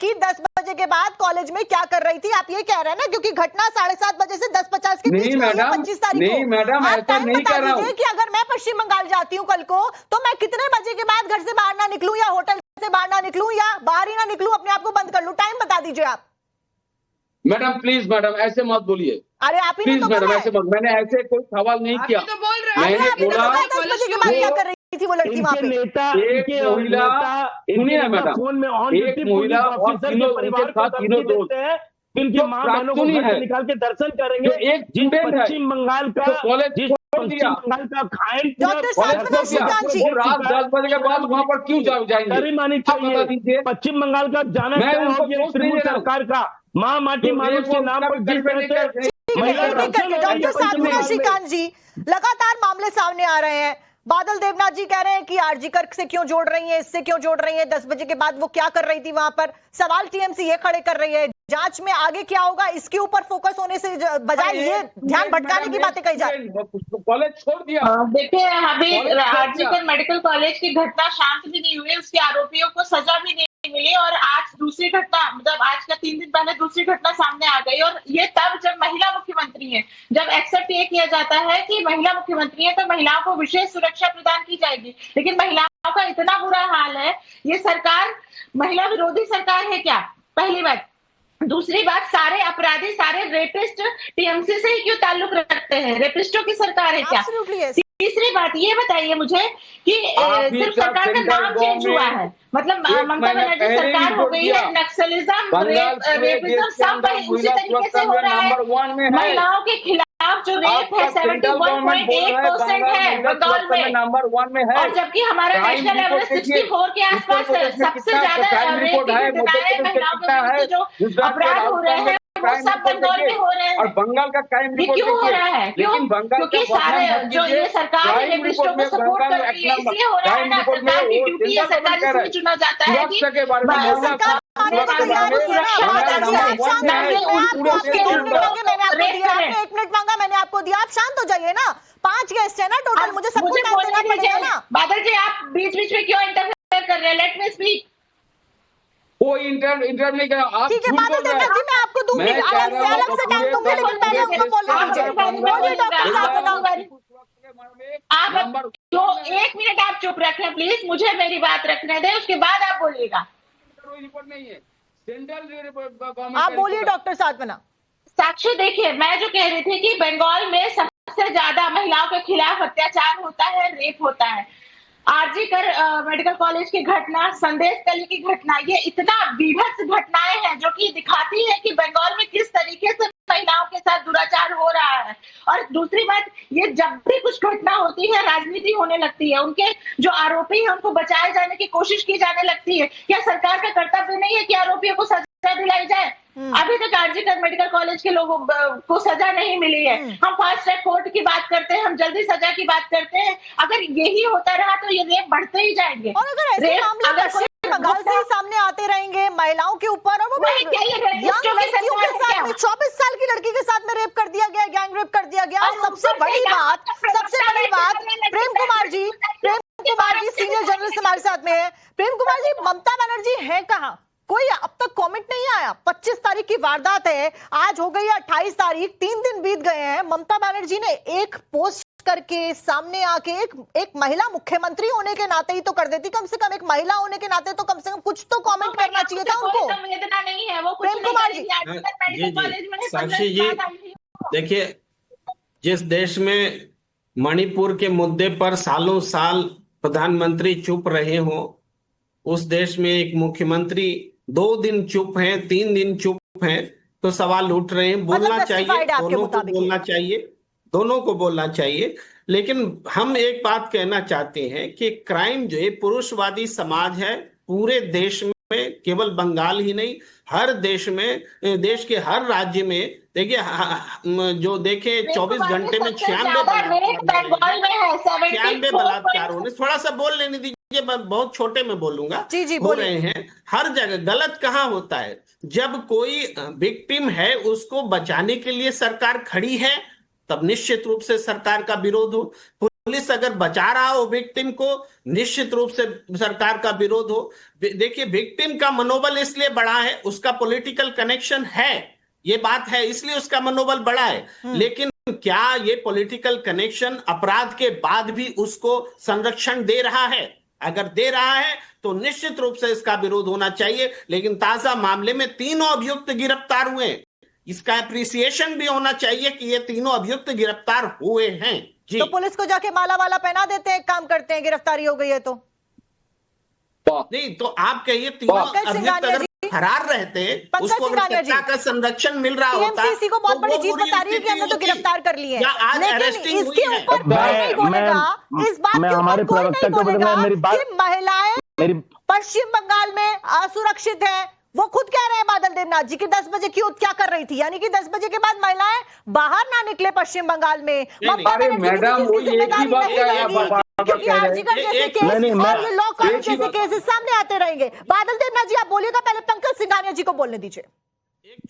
लड़की 10 बजे के बाद कॉलेज में क्या कर रही थी, आप ये कह रहे हैं ना, क्योंकि घटना 7:30 बजे से 10:50 के बीच में 25 तारीख को। नहीं मैडम, आप ऐसा टाइम नहीं बता कर रहा हूँ दीजिए कि अगर मैं पश्चिम बंगाल जाती हूँ कल को, तो मैं कितने बजे के बाद घर से बाहर ना निकलूं, या होटल से बाहर ना निकलूं, या बाहर ही ना निकलूं, अपने आप को बंद कर लूं? टाइम बता दीजिए आप। मैडम प्लीज, मैडम ऐसे मत बोलिए, अरे आप ही ने प्लीज तो मैडम बोला ऐसे मत, मैंने ऐसे कोई सवाल नहीं किया। तो बोल रहे हैं, मैंने आपने बोला 10 बजे के बाद क्या कर रही थी वो लड़की वहां पे? एक महिला, सुनिए मैडम, एक महिला और तीनों उनके साथ तीनों दोस्त इनकी तो मां बहनों को प्राक्तनी घर है, से निकाल के दर्शन करेंगे। तो एक स्टूडेंट है पश्चिम बंगाल का, तो कॉलेज जिस छोड़ दिया, पश्चिम बंगाल का खान डॉक्टर साधना श्रीकांत जी, वो रात 10 बजे के बाद वहां पर क्यों जाएंगे? करी मानी आप बता चाहिए। दीजिए। पश्चिम बंगाल का जाना मैं क्या उनको हो गया दोष नहीं त्रिपुरा दे रहा हूं। सरकार का मां माटी तो मानुष के नाम पर जिस तरह से महिला डॉक्टर साधना श्रीकांत जी, लगातार मामले सामने आ रहे हैं। बादल देवनाथ जी कह रहे हैं कि आरजी कर से क्यों जोड़ रही हैं, इससे क्यों जोड़ रही हैं, 10 बजे के बाद वो क्या कर रही थी वहां पर? सवाल टीएमसी ये खड़े कर रही है, जांच में आगे क्या होगा इसके ऊपर फोकस होने से बजाय ये ध्यान भटकाने की बातें कही जा रही है। कॉलेज छोड़ दिया। देखिए, अभी आरजीकर मेडिकल कॉलेज की घटना शांत भी नहीं हुई, उसके आरोपियों को सजा भी नहीं मिली, और आज दूसरी घटना, मतलब आज का 3 दिन पहले दूसरी घटना सामने आ गई। और ये तब जब महिला मुख्यमंत्री है, जब एक्सेप्ट ये किया जाता है कि महिला मुख्यमंत्री है तो महिलाओं को विशेष सुरक्षा प्रदान की जाएगी, लेकिन महिलाओं का इतना बुरा हाल है। ये सरकार महिला विरोधी सरकार है क्या? पहली बात। दूसरी बात, सारे अपराधी, सारे रेपिस्ट टीएमसी से ही क्यों ताल्लुक रखते हैं? रेपिस्टों की सरकार है क्या? तीसरी बात ये बताइए मुझे कि सिर्फ सरकार का नाम चेंज हुआ है, मतलब ममता बनर्जी सरकार हो गई है, नक्सलिज्म, रेपिज्म सब उसी तरीके से हो रहा है। महिलाओं के खिलाफ जो रेप है 71.8% है बंगाल में, नंबर 1 में है, और जबकि हमारा नेशनल एवरेज 64 के आसपास है। सबसे ज्यादा रेप महिलाओं के विरुद्ध जो अपराध हो रहे हैं वो सब बंगाल में हो रहे हैं। और बंगाल का क्राइम रिपोर्ट क्यों हो रहा है? लेकिन बंगाल क्योंकि सारे जो ये सरकार है रेपिस्टों को सपोर्ट कर रही है, इसलिए हो रहा है ना। सरकार की ड्यूटी है, सरकार इसलिए चुना जाता है कि सरकार आने को तैयार नहीं है ना। आपने 1 मिनट मांगा, मैंने आपको दिया, आप शांत हो जाइए ना। 5 गेस्ट है ना टोटल, मुझे सबको टाइम देना पड़ेगा ना। बादल जी, आप बीच बीच में क्यों इंटरफेयर कर रहे हैं? Let me speak. कोई इंटर नहीं कर, आप ठीक है बादल देवनाथ जी, मैं आपको दूंगी, अलग से टाइम दूंगी, लेकिन पहले उनको बोलने दीजिए। बोलिए डॉक्टर साहब। आप तो 1 मिनट आप चुप रखें प्लीज, मुझे मेरी बात रखने दें, उसके बाद आप बोलिएगा। रिपोर्ट नहीं है, सेंट्रल आप बोलिए डॉक्टर साधना। साक्षी, देखिए, मैं जो कह रही थी कि बंगाल में सबसे ज्यादा महिलाओं के खिलाफ अत्याचार होता है, रेप होता है। आरजी कर मेडिकल कॉलेज की घटना, संदेश कली की घटना, ये इतना विभत्स घटनाएं हैं जो कि दिखाती है कि बंगाल में किस तरीके से महिलाओं के साथ दुराचार हो रहा है। और दूसरी बात, ये जब भी कुछ घटना होती है राजनीति होने लगती है, उनके जो आरोपी हैं उनको बचाए जाने की कोशिश की जाने लगती है। क्या सरकार का कर्तव्य नहीं है कि आरोपियों को सजा दिलाई जाए? अभी तक आरजीकर मेडिकल कॉलेज के लोगों को सजा नहीं मिली है। हम फास्ट ट्रैक कोर्ट की बात करते हैं, हम जल्दी सजा की बात करते हैं। अगर यही होता रहा तो ये रेप बढ़ते ही जाएंगे। और अगर ऐसे मामले पश्चिम बंगाल से ही सामने आते रहेंगे महिलाओं के ऊपर, और वो लड़कियों के साथ में 24 साल की लड़की के साथ में रेप कर दिया गया, गैंग रेप कर दिया गया। और सबसे बड़ी बात प्रेम कुमार जी सीनियर जर्नलिस्ट हमारे साथ में है। प्रेम कुमार जी, ममता बनर्जी है कहाँ? कोई अब तक कमेंट नहीं आया। 25 तारीख की वारदात है, आज हो गई 28 तारीख, 3 दिन बीत गए हैं। ममता बनर्जी ने एक पोस्ट करके सामने आके एक महिला मुख्यमंत्री होने के नाते ही तो कर देती, कम से कम एक महिला होने के नाते तो कम से कम कुछ तो कमेंट करना चाहिए था उनको। संवेदना नहीं है वो। प्रेम कुमार जी, साक्षी जी, देखिए, जिस देश में मणिपुर के मुद्दे पर सालों साल प्रधानमंत्री चुप रहे हो, उस देश में एक मुख्यमंत्री 2 दिन चुप हैं, 3 दिन चुप हैं, तो सवाल उठ रहे हैं। बोलना चाहिए, दोनों को बोलना चाहिए, दोनों को बोलना चाहिए। लेकिन हम एक बात कहना चाहते हैं कि क्राइम जो है पुरुषवादी समाज है पूरे देश में, केवल बंगाल ही नहीं, हर देश में, देश के हर राज्य में। देखिए, जो देखे 24 घंटे में 96 बलात्कार होने, थोड़ा सा बोल लेने दीजिए, बहुत छोटे में बोलूंगा, जी हो रहे हैं हर जगह। गलत कहाँ होता है? जब कोई विक्टिम है उसको बचाने के लिए सरकार खड़ी है, तब निश्चित रूप से सरकार का विरोध हो। पुलिस अगर बचा रहा हो विक्टिम को, निश्चित रूप से सरकार का विरोध हो। देखिए, विक्टिम का मनोबल इसलिए बढ़ा है, उसका पॉलिटिकल कनेक्शन है, ये बात है, इसलिए उसका मनोबल बढ़ा है। लेकिन क्या ये पॉलिटिकल कनेक्शन अपराध के बाद भी उसको संरक्षण दे रहा है? अगर दे रहा है तो निश्चित रूप से इसका विरोध होना चाहिए। लेकिन ताजा मामले में 3 अभियुक्त गिरफ्तार हुए, इसका एप्रिसिएशन भी होना चाहिए कि ये 3 अभियुक्त गिरफ्तार हुए हैं। जी। तो पुलिस को जाके माला वाला पहना देते हैं, काम करते हैं, गिरफ्तारी हो गई है तो नहीं, तो आप कहिए 3 अभियुक्त अगर फरार रहते, उसको सत्ता का संरक्षण मिल रहा होता, टीएमसी को बहुत बड़ी जीत बता रही है कि हमने तो गिरफ्तार कर लिए, लेकिन इसके ऊपर कोई नहीं बोलेगा, इस बात के ऊपर कोई नहीं बोलेगा कि महिलाएं पश्चिम बंगाल में असुरक्षित है। वो खुद कह रहे हैं बादल देवनाथ जी की 10 बजे की क्या कर रही थी, यानी कि 10 बजे के बाद महिलाएं बाहर ना निकले पश्चिम बंगाल में। मैडम क्योंकि आरजीकर जैसे केस और ये लॉ कॉलेज जैसे केसेस सामने आते रहेंगे। बादल देवनाथ जी आप बोलिएगा, पहले पंकज सिंघानिया जी को बोलने दीजिए।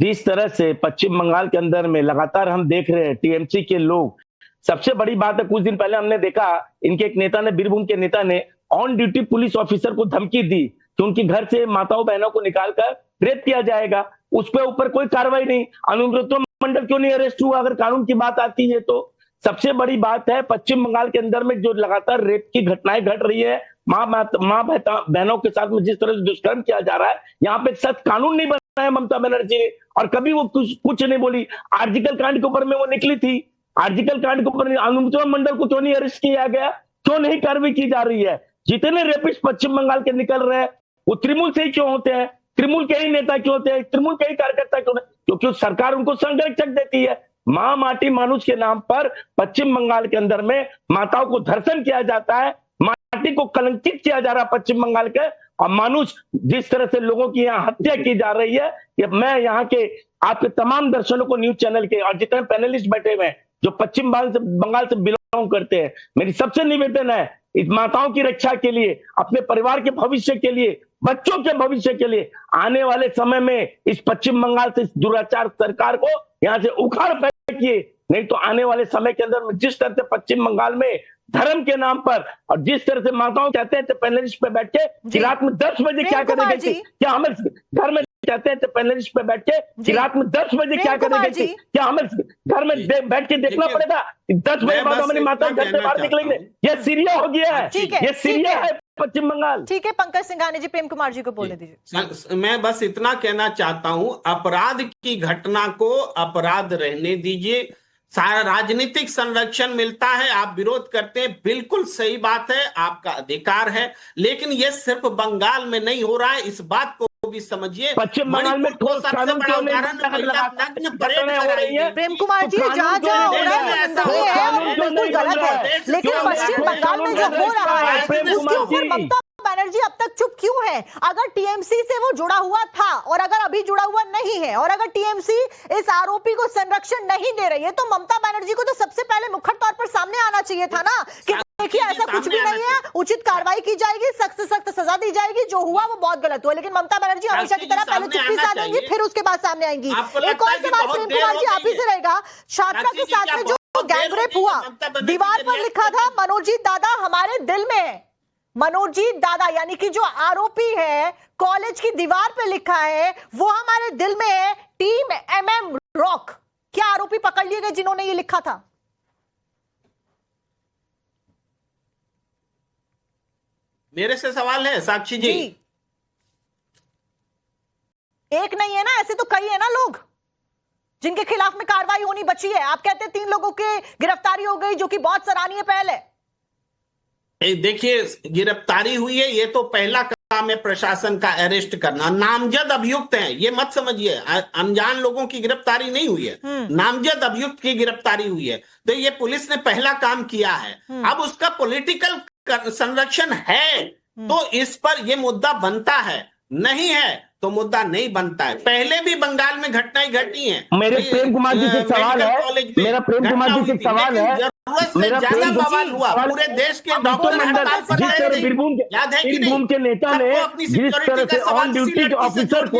जिस तरह से पश्चिम बंगाल के अंदर में लगातार हम देख रहे हैं टीएमसी के लोग, सबसे बड़ी बात है कुछ दिन पहले हमने देखा इनके एक नेता ने, बीरभूम के नेता ने ऑन ड्यूटी पुलिस ऑफिसर को धमकी दी कि उनकी घर से माताओं बहनों को निकालकर रेप किया जाएगा। उस पर ऊपर कोई कार्रवाई नहीं। अनुब्रत मंडल क्यों नहीं अरेस्ट हुआ अगर कानून की बात आती है तो? सबसे बड़ी बात है पश्चिम बंगाल के अंदर में जो लगातार रेप की घटनाएं घट रही है, माँ बहनों के साथ में जिस तरह से दुष्कर्म किया जा रहा है, यहाँ पे सख्त कानून नहीं बना है ममता बनर्जी ने, और कभी वो कुछ नहीं बोली। आर्जिकल कांड के ऊपर में वो निकली थी, आर्जिकल कांड के ऊपर अनुब्रत मंडल को क्यों नहीं अरेस्ट किया गया, क्यों नहीं कार्रवाई की जा रही है? जितने रेपिस्ट पश्चिम बंगाल के निकल रहे हैं वो तृणमूल से ही क्यों होते हैं? तृणमूल के ही नेता क्यों होते हैं? तृणमूल के ही कार्यकर्ता क्यों? क्योंकि सरकार उनको संरक्षक देती है। मां माटी मानुष के नाम पर पश्चिम बंगाल के अंदर में माताओं को धर्षण किया जाता है, माटी को कलंकित किया जा रहा है पश्चिम बंगाल के, और मानुष जिस तरह से लोगों की यहाँ हत्या की जा रही है। कि मैं यहाँ के आपके तमाम दर्शकों को, न्यूज चैनल के और जितने पैनलिस्ट बैठे हुए हैं जो पश्चिम बंगाल से बिलोंग करते हैं, मेरी सबसे निवेदन है इस माताओं की रक्षा के लिए, अपने परिवार के भविष्य के लिए, बच्चों के भविष्य के लिए, आने वाले समय में इस पश्चिम बंगाल से इस दुराचार सरकार को यहाँ से उखाड़ फेंकिए, नहीं तो आने वाले समय के अंदर जिस तरह से पश्चिम बंगाल में धर्म के नाम पर और जिस तरह से माताओं कहते हैं पैनलिस्ट पे बैठ के कि रात में 10 बजे क्या करेंगे, क्या हमें घर में कहते हैं पैनलिस्ट पे बैठ के कि रात में 10 बजे क्या करेंगे, क्या हमें घर में बैठ के देखना पड़ेगा 10 बजे बाद हमारी माता घर से बाहर निकलेंगे? ये सीरिया हो गया है, ये सीरिया है पश्चिम बंगाल। ठीक है, पंकज सिंघानिया जी, प्रेम कुमार जी को बोलने दीजिए। मैं बस इतना कहना चाहता हूं, अपराध की घटना को अपराध रहने दीजिए, सारा राजनीतिक संरक्षण मिलता है, आप विरोध करते हैं, बिल्कुल सही बात है, आपका अधिकार है, लेकिन ये सिर्फ बंगाल में नहीं हो रहा है, इस बात को भी समझिए। पश्चिम बंगाल में ठोस कानून क्यों नहीं? प्रेम कुमार जी, जहाँ जहाँ हो रहा है बिल्कुल गलत है, लेकिन पश्चिम बंगाल में जो हो रहा है उसके ऊपर ममता बनर्जी अब तक चुप क्यों है? अगर टीएमसी से वो जुड़ा हुआ था और अगर अभी जुड़ा हुआ नहीं है, और अगर टीएमसी इस आरोपी को संरक्षण नहीं दे रही है, तो ममता बनर्जी को तो सबसे पहले मुखर तौर पर सामने आना चाहिए था ना कि देखिए ऐसा कुछ भी नहीं है, उचित कार्रवाई की जाएगी, सख्त से सख्त सजा दी जाएगी, जो हुआ वो बहुत गलत हुआ। लेकिन ममता बनर्जी हमेशा की तरह पहले चुप्पी साधेंगी, फिर उसके बाद सामने आएंगी। एक और सवाल प्रेम कुमार जी आप ही से रहेगा, छात्रा के साथ में जो गैंगरेप हुआ, दीवार पर लिखा था मनोजीत दादा हमारे दिल में है। मनोजीत दादा यानी कि जो आरोपी है, कॉलेज की दीवार पे लिखा है वो हमारे दिल में है, टीम MM रॉक। क्या आरोपी पकड़ लिए गए जिन्होंने ये लिखा था? मेरे से सवाल है साक्षी जी। एक नहीं है ना, ऐसे तो कई है ना लोग जिनके खिलाफ में कार्रवाई होनी बची है। आप कहते हैं 3 लोगों की गिरफ्तारी हो गई, जो कि बहुत सराहनीय पहल है। देखिए, गिरफ्तारी हुई है, ये तो पहला काम है प्रशासन का अरेस्ट करना। नामजद अभियुक्त हैं, ये मत समझिए अनजान लोगों की गिरफ्तारी नहीं हुई है, नामजद अभियुक्त की गिरफ्तारी हुई है। तो ये पुलिस ने पहला काम किया है। अब उसका पॉलिटिकल संरक्षण है तो इस पर ये मुद्दा बनता है, नहीं है तो मुद्दा नहीं बनता है। पहले भी बंगाल में घटनाएं घटी हैं। मेरे प्रेम कुमार जी से सवाल है, मेरा प्रेम कुमार जी से सवाल है, मेरा ज्यादा बवाल हुआ पूरे देश के डॉक्टर बीरभूम के नेता ने जिस तरह से ऑन ड्यूटी ऑफिसर को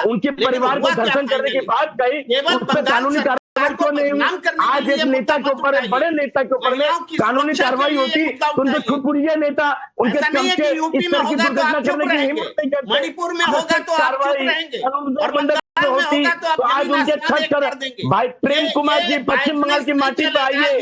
उनके परिवार को धर्षण करने के बाद कही उस पर कानूनी कार्रवाई आज क्यों नहीं हुई? आज एक नेता के ऊपर, एक बड़े नेता के ऊपर में कानूनी कार्रवाई होती तो उनके छुटपुड़िया नेता, उनके चमचे इस तरह की दुर्घटना करने की हिम्मत नहीं करते। मणिपुर में होगा तो आप चुप रहेंगे और बंगाल में होती होगा तो तो आज उनके छत कर भाई प्रेम कुमार जी पश्चिम बंगाल की माटी पे आइए,